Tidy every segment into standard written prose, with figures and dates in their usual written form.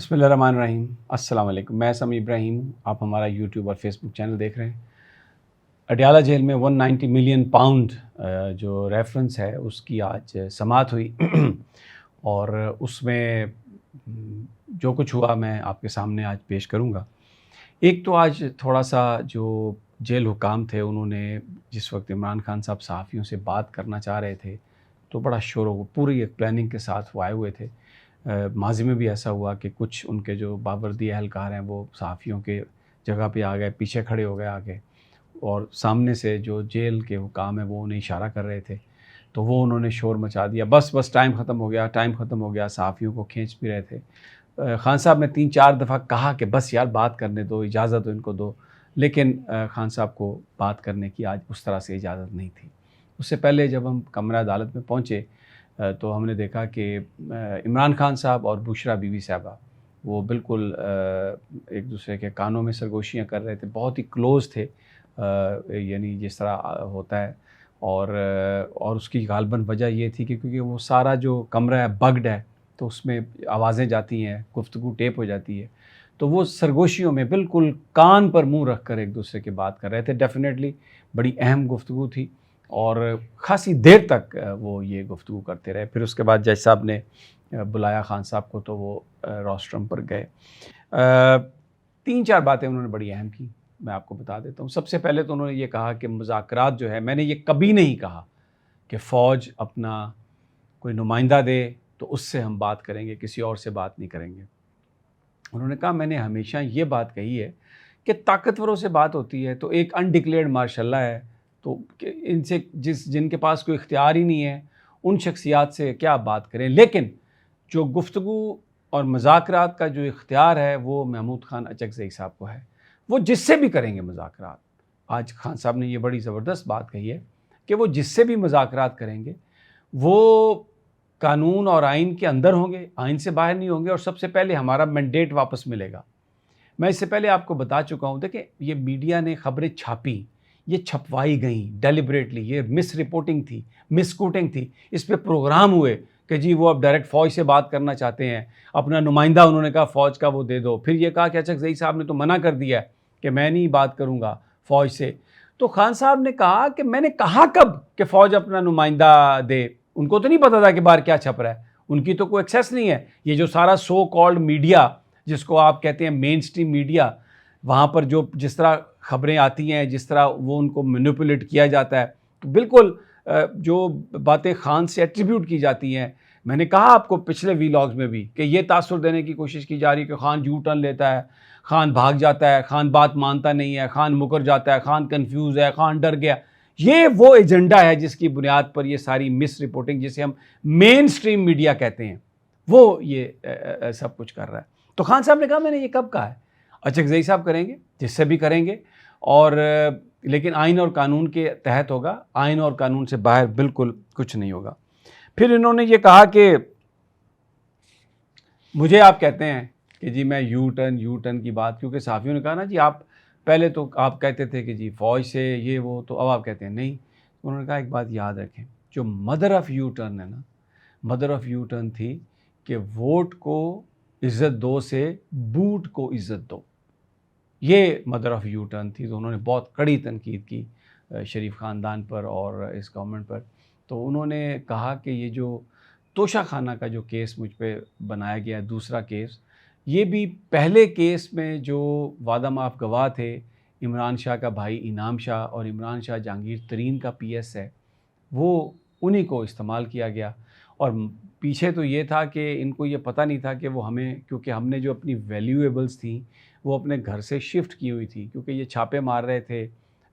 بسم اللہ الرحمن الرحیم۔ السلام علیکم، میں سمی ابراہیم ہوں۔ آپ ہمارا یوٹیوب اور فیس بک چینل دیکھ رہے ہیں۔ اڈیالہ جیل میں 190 ملین پاؤنڈ جو ریفرنس ہے اس کی آج سماعت ہوئی اور اس میں جو کچھ ہوا میں آپ کے سامنے آج پیش کروں گا۔ ایک تو آج تھوڑا سا جو جیل حکام تھے انہوں نے جس وقت عمران خان صاحب صحافیوں سے بات کرنا چاہ رہے تھے تو بڑا شور و پوری ایک پلاننگ کے ساتھ وہ آئے ہوئے تھے۔ ماضی میں بھی ایسا ہوا کہ کچھ ان کے جو باوردی اہلکار ہیں وہ صحافیوں کے جگہ پہ آ گئے، پیچھے کھڑے ہو گئے آگے، اور سامنے سے جو جیل کے حکام ہیں وہ انہیں اشارہ کر رہے تھے تو وہ انہوں نے شور مچا دیا، بس ٹائم ختم ہو گیا، صحافیوں کو کھینچ بھی رہے تھے۔ خان صاحب نے 3-4 دفعہ کہا کہ بس یار بات کرنے دو، اجازت دو ان کو دو، لیکن خان صاحب کو بات کرنے کی آج اس طرح سے اجازت نہیں تھی۔ اس سے پہلے جب ہم کمرہ عدالت میں پہنچے تو ہم نے دیکھا کہ عمران خان صاحب اور بشرا بی بی صاحبہ وہ بالکل ایک دوسرے کے کانوں میں سرگوشیاں کر رہے تھے، بہت ہی کلوز تھے، یعنی جس طرح ہوتا ہے، اور اس کی غالباً وجہ یہ تھی کہ کیونکہ وہ سارا جو کمرہ ہے بگڈ ہے تو اس میں آوازیں جاتی ہیں، گفتگو ٹیپ ہو جاتی ہے، تو وہ سرگوشیوں میں بالکل کان پر منہ رکھ کر ایک دوسرے کی بات کر رہے تھے۔ ڈیفینیٹلی بڑی اہم گفتگو تھی اور خاصی دیر تک وہ یہ گفتگو کرتے رہے۔ پھر اس کے بعد جج صاحب نے بلایا خان صاحب کو تو وہ روسٹرم پر گئے۔ 3-4 باتیں انہوں نے بڑی اہم کی، میں آپ کو بتا دیتا ہوں۔ سب سے پہلے تو انہوں نے یہ کہا کہ مذاکرات جو ہے، میں نے یہ کبھی نہیں کہا کہ فوج اپنا کوئی نمائندہ دے تو اس سے ہم بات کریں گے، کسی اور سے بات نہیں کریں گے۔ انہوں نے کہا میں نے ہمیشہ یہ بات کہی ہے کہ طاقتوروں سے بات ہوتی ہے تو ایک انڈکلیئرڈ مارشل لا ہے تو ان سے جن کے پاس کوئی اختیار ہی نہیں ہے ان شخصیات سے کیا بات کریں، لیکن جو گفتگو اور مذاکرات کا جو اختیار ہے وہ محمود خان اچکزئی صاحب کو ہے، وہ جس سے بھی کریں گے مذاکرات۔ آج خان صاحب نے یہ بڑی زبردست بات کہی ہے کہ وہ جس سے بھی مذاکرات کریں گے وہ قانون اور آئین کے اندر ہوں گے، آئین سے باہر نہیں ہوں گے، اور سب سے پہلے ہمارا مینڈیٹ واپس ملے گا۔ میں اس سے پہلے آپ کو بتا چکا ہوں، دیکھیں یہ میڈیا نے خبریں چھاپی، یہ چھپوائی گئیں ڈیلیبریٹلی، یہ مس رپورٹنگ تھی، مس کوٹنگ تھی، اس پہ پروگرام ہوئے کہ جی وہ اب ڈائریکٹ فوج سے بات کرنا چاہتے ہیں، اپنا نمائندہ انہوں نے کہا فوج کا وہ دے دو، پھر یہ کہا کہ اچکزئی صاحب نے تو منع کر دیا کہ میں نہیں بات کروں گا فوج سے۔ تو خان صاحب نے کہا کہ میں نے کہا کب کہ فوج اپنا نمائندہ دے؟ ان کو تو نہیں پتا تھا کہ باہر کیا چھپ رہا ہے، ان کی تو کوئی ایکسیس نہیں ہے۔ یہ جو سارا سو کالڈ میڈیا جس کو آپ کہتے ہیں مین سٹریم میڈیا، وہاں پر جو جس طرح خبریں آتی ہیں، جس طرح وہ ان کو مینیپولیٹ کیا جاتا ہے، تو بالکل جو باتیں خان سے ایٹریبیوٹ کی جاتی ہیں، میں نے کہا آپ کو پچھلے ویلاگز میں بھی کہ یہ تاثر دینے کی کوشش کی جا رہی ہے کہ خان یو ٹرن لیتا ہے، خان بھاگ جاتا ہے، خان بات مانتا نہیں ہے، خان مکر جاتا ہے، خان کنفیوز ہے، خان ڈر گیا۔ یہ وہ ایجنڈا ہے جس کی بنیاد پر یہ ساری مس رپورٹنگ، جسے ہم مین سٹریم میڈیا کہتے ہیں، وہ یہ سب کچھ کر رہا ہے۔ تو خان صاحب نے کہا میں نے یہ کب کہا ہے؟ اچکزئی صاحب کریں گے، جس سے بھی کریں گے، اور لیکن آئین اور قانون کے تحت ہوگا، آئین اور قانون سے باہر بالکل کچھ نہیں ہوگا۔ پھر انہوں نے یہ کہا کہ مجھے آپ کہتے ہیں کہ جی میں یو ٹرن کی بات، کیونکہ صحافیوں نے کہا نا جی آپ پہلے تو آپ کہتے تھے کہ جی فوج سے یہ وہ، تو اب آپ کہتے ہیں نہیں۔ انہوں نے کہا ایک بات یاد رکھیں، جو مدر آف یو ٹرن ہے نا، مدر آف یو ٹرن تھی کہ ووٹ کو عزت دو سے بوٹ کو عزت دو، یہ مدر آف یو ٹرن تھی۔ تو انہوں نے بہت کڑی تنقید کی شریف خاندان پر اور اس گورنمنٹ پر۔ تو انہوں نے کہا کہ یہ جو توشہ خانہ کا جو کیس مجھ پہ بنایا گیا ہے، دوسرا کیس، یہ بھی پہلے کیس میں جو وعدہ معاف گواہ تھے، عمران شاہ کا بھائی انعام شاہ اور عمران شاہ جہانگیر ترین کا پی ایس ہے، وہ انہی کو استعمال کیا گیا۔ اور پیچھے تو یہ تھا کہ ان کو یہ پتہ نہیں تھا کہ وہ ہمیں، کیونکہ ہم نے جو اپنی ویلیویبلز تھیں وہ اپنے گھر سے شفٹ کی ہوئی تھی، کیونکہ یہ چھاپے مار رہے تھے،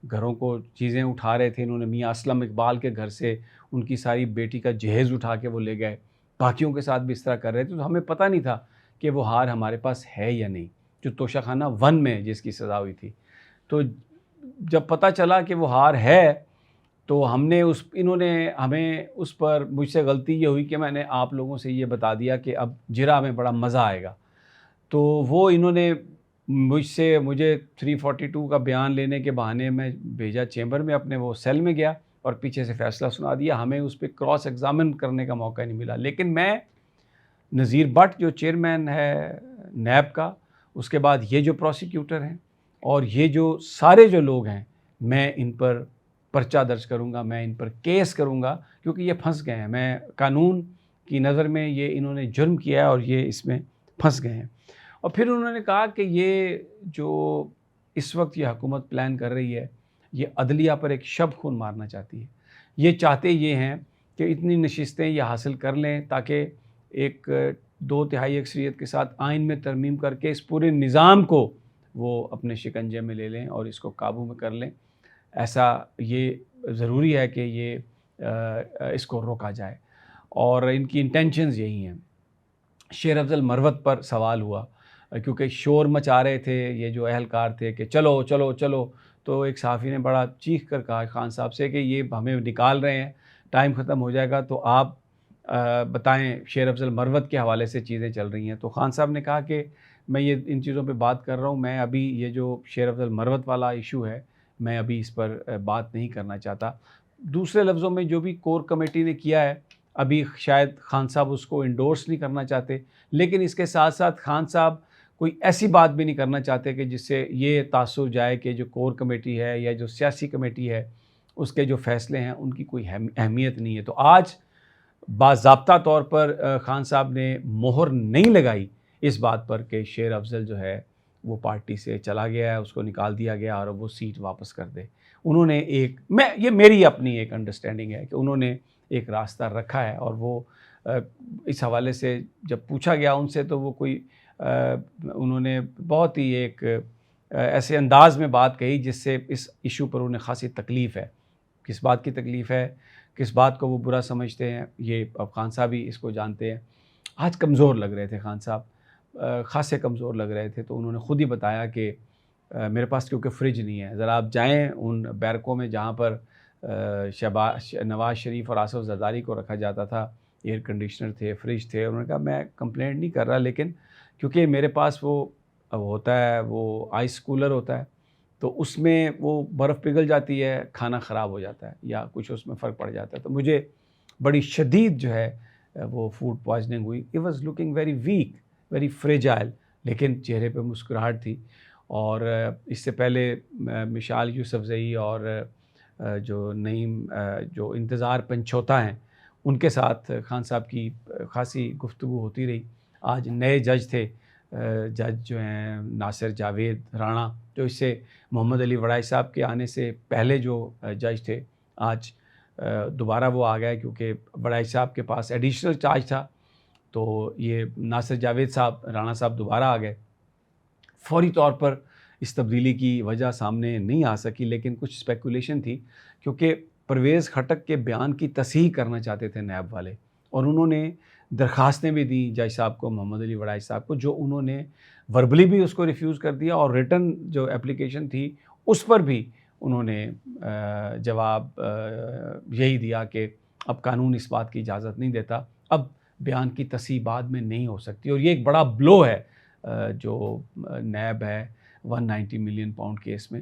گھروں کو چیزیں اٹھا رہے تھے۔ انہوں نے میاں اسلم اقبال کے گھر سے ان کی ساری بیٹی کا جہیز اٹھا کے وہ لے گئے، باقیوں کے ساتھ بھی اس طرح کر رہے تھے۔ تو ہمیں پتہ نہیں تھا کہ وہ ہار ہمارے پاس ہے یا نہیں، جو توشہ خانہ 1 میں جس کی سزا ہوئی تھی۔ تو جب پتہ چلا کہ وہ ہار ہے تو انہوں نے ہمیں اس پر، مجھ سے غلطی یہ ہوئی کہ میں نے آپ لوگوں سے یہ بتا دیا کہ اب جرا میں بڑا مزہ آئے گا، تو وہ انہوں نے مجھے 342 کا بیان لینے کے بہانے میں بھیجا چیمبر میں، اپنے وہ سیل میں گیا اور پیچھے سے فیصلہ سنا دیا۔ ہمیں اس پہ کراس ایگزامن کرنے کا موقع نہیں ملا، لیکن میں نذیر بٹ جو چیئرمین ہے نیب کا، اس کے بعد یہ جو پروسیکیوٹر ہیں اور یہ جو سارے جو لوگ ہیں، میں ان پر پرچہ درج کروں گا، میں ان پر کیس کروں گا، کیونکہ یہ پھنس گئے ہیں. میں قانون کی نظر میں یہ انہوں نے جرم کیا ہے اور یہ اس میں پھنس گئے ہیں. اور پھر انہوں نے کہا کہ یہ جو اس وقت یہ حکومت پلان کر رہی ہے، یہ عدلیہ پر ایک شب خون مارنا چاہتی ہے. یہ چاہتے یہ ہیں کہ اتنی نشستیں یہ حاصل کر لیں تاکہ ایک 2/3 اکثریت کے ساتھ آئین میں ترمیم کر کے اس پورے نظام کو وہ اپنے شکنجے میں لے لیں اور اس کو قابو میں کر لیں. ایسا یہ ضروری ہے کہ یہ اس کو روکا جائے، اور ان کی انٹینشنز یہی ہیں. شیر افضل مروت پر سوال ہوا کیونکہ شور مچا رہے تھے یہ جو اہلکار تھے کہ چلو چلو چلو، تو ایک صحافی نے بڑا چیخ کر کہا خان صاحب سے کہ یہ ہمیں نکال رہے ہیں، ٹائم ختم ہو جائے گا، تو آپ بتائیں. شیر افضل مروت کے حوالے سے چیزیں چل رہی ہیں. تو خان صاحب نے کہا کہ میں یہ ان چیزوں پہ بات کر رہا ہوں، میں ابھی یہ جو شیر افضل مروت والا ایشو ہے میں ابھی اس پر بات نہیں کرنا چاہتا. دوسرے لفظوں میں جو بھی کور کمیٹی نے کیا ہے ابھی شاید خان صاحب اس کو انڈورس نہیں کرنا چاہتے، لیکن اس کے ساتھ ساتھ خان صاحب کوئی ایسی بات بھی نہیں کرنا چاہتے کہ جس سے یہ تاثر جائے کہ جو کور کمیٹی ہے یا جو سیاسی کمیٹی ہے اس کے جو فیصلے ہیں ان کی کوئی اہمیت نہیں ہے. تو آج باضابطہ طور پر خان صاحب نے مہر نہیں لگائی اس بات پر کہ شیر افضل جو ہے وہ پارٹی سے چلا گیا ہے، اس کو نکال دیا گیا اور وہ سیٹ واپس کر دے. انہوں نے یہ میری اپنی ایک انڈرسٹینڈنگ ہے کہ انہوں نے ایک راستہ رکھا ہے، اور وہ اس حوالے سے جب پوچھا گیا ان سے تو وہ کوئی انہوں نے بہت ہی ایک ایسے انداز میں بات کہی جس سے اس ایشو پر انہیں خاصی تکلیف ہے. کس بات کی تکلیف ہے، کس بات کو وہ برا سمجھتے ہیں، یہ اب خان صاحب ہی اس کو جانتے ہیں. آج کمزور لگ رہے تھے خان صاحب، خاصے کمزور لگ رہے تھے. تو انہوں نے خود ہی بتایا کہ میرے پاس کیونکہ فریج نہیں ہے، ذرا آپ جائیں ان بیرکوں میں جہاں پر نواز شریف اور آصف زرداری کو رکھا جاتا تھا، ایئر کنڈیشنر تھے، فریج تھے. انہوں نے کہا میں کمپلینٹ نہیں کر رہا، لیکن کیونکہ میرے پاس وہ ہوتا ہے، وہ آئس کولر ہوتا ہے، تو اس میں وہ برف پگھل جاتی ہے، کھانا خراب ہو جاتا ہے یا کچھ اس میں فرق پڑ جاتا ہے. تو مجھے بڑی شدید جو ہے وہ فوڈ پوائزننگ ہوئی. He was looking very weak, very fragile, لیکن چہرے پہ مسکراہٹ تھی. اور اس سے پہلے مشال یوسفزئی اور جو نعیم جو انتظار پنچھوتا ہیں ان کے ساتھ خان صاحب کی خاصی گفتگو ہوتی رہی. آج نئے جج تھے، جج جو ہیں ناصر جاوید رانا، جو اس سے محمد علی وڑائی صاحب کے آنے سے پہلے جو جج تھے، آج دوبارہ وہ آ گئے کیونکہ وڑائی صاحب کے پاس ایڈیشنل چارج تھا. تو یہ ناصر جاوید صاحب، رانا صاحب دوبارہ آ گئے. فوری طور پر اس تبدیلی کی وجہ سامنے نہیں آ سکی، لیکن کچھ اسپیکولیشن تھی کیونکہ پرویز خٹک کے بیان کی تصحیح کرنا چاہتے تھے نیب والے، اور انہوں نے درخواستیں بھی دیں جج صاحب کو، محمد علی وڑائی صاحب کو، جو انہوں نے وربلی بھی اس کو ریفیوز کر دیا، اور ریٹن جو اپلیکیشن تھی اس پر بھی انہوں نے جواب یہی دیا کہ اب قانون اس بات کی اجازت نہیں دیتا، اب بیان کی تصحیح بعد میں نہیں ہو سکتی. اور یہ ایک بڑا بلو ہے جو نیب ہے 190 ملین پاؤنڈ کیس میں.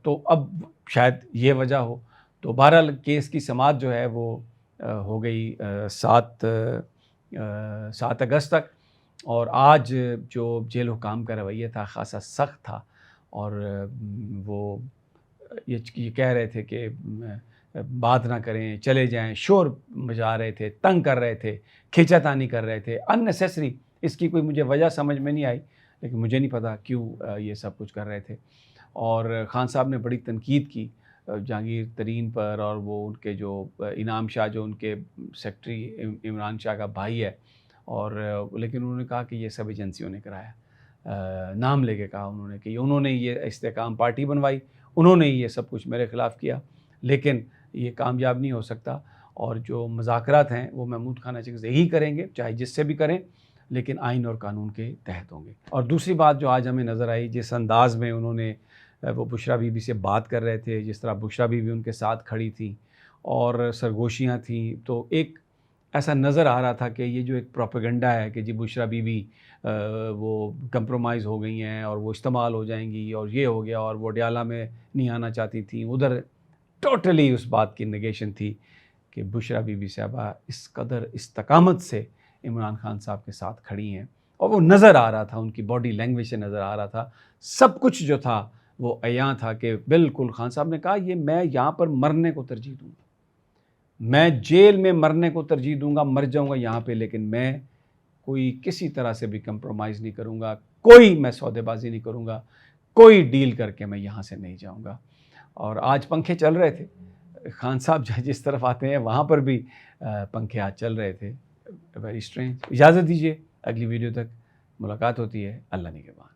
تو اب شاید یہ وجہ ہو. تو بہرحال کیس کی سماعت جو ہے وہ ہو گئی 7 اگست تک، اور آج جو جیل حکام کا رویہ تھا خاصا سخت تھا، اور وہ یہ کہہ رہے تھے کہ بات نہ کریں، چلے جائیں، شور مچا رہے تھے، تنگ کر رہے تھے، کھینچا تانی کر رہے تھے اننیسیسری. اس کی کوئی مجھے وجہ سمجھ میں نہیں آئی، لیکن مجھے نہیں پتا کیوں یہ سب کچھ کر رہے تھے. اور خان صاحب نے بڑی تنقید کی جہانگیر ترین پر، اور وہ ان کے جو انعام شاہ جو ان کے سیکٹری عمران شاہ کا بھائی ہے، اور لیکن انہوں نے کہا کہ یہ سب ایجنسیوں نے کرایا. نام لے کے کہا انہوں نے کہ انہوں نے یہ استحکام پارٹی بنوائی، انہوں نے یہ سب کچھ میرے خلاف کیا، لیکن یہ کامیاب نہیں ہو سکتا. اور جو مذاکرات ہیں وہ محمود خان اچکزئی ہی کریں گے، چاہے جس سے بھی کریں، لیکن آئین اور قانون کے تحت ہوں گے. اور دوسری بات جو آج ہمیں نظر آئی، جس انداز میں انہوں نے وہ بشرا بی بی سے بات کر رہے تھے، جس طرح بشرا بی بی ان کے ساتھ کھڑی تھی اور سرگوشیاں تھیں، تو ایک ایسا نظر آ رہا تھا کہ یہ جو ایک پروپیگنڈا ہے کہ جی بشرا بی بی وہ کمپرومائز ہو گئی ہیں اور وہ استعمال ہو جائیں گی، اور یہ ہو گیا، اور وہ ڈیالہ میں نہیں آنا چاہتی تھیں. ادھر ٹوٹلی اس بات کی نگیشن تھی کہ بشرا بی بی صاحبہ اس قدر استقامت سے عمران خان صاحب کے ساتھ کھڑی ہیں اور وہ نظر آ رہا تھا، ان کی باڈی لینگویج سے نظر آ رہا تھا، سب کچھ جو تھا وہ عیاں تھا کہ بالکل خان صاحب نے کہا یہ میں یہاں پر مرنے کو ترجیح دوں گا، میں جیل میں مرنے کو ترجیح دوں گا، مر جاؤں گا یہاں پہ، لیکن میں کوئی کسی طرح سے بھی کمپرومائز نہیں کروں گا، کوئی میں سودے بازی نہیں کروں گا، کوئی ڈیل کر کے میں یہاں سے نہیں جاؤں گا۔ اور آج پنکھے چل رہے تھے، خان صاحب جس طرف آتے ہیں وہاں پر بھی پنکھے آج چل رہے تھے، ویری اسٹرینج۔ اجازت دیجیے، اگلی ویڈیو تک ملاقات ہوتی ہے، اللہ نگہبان۔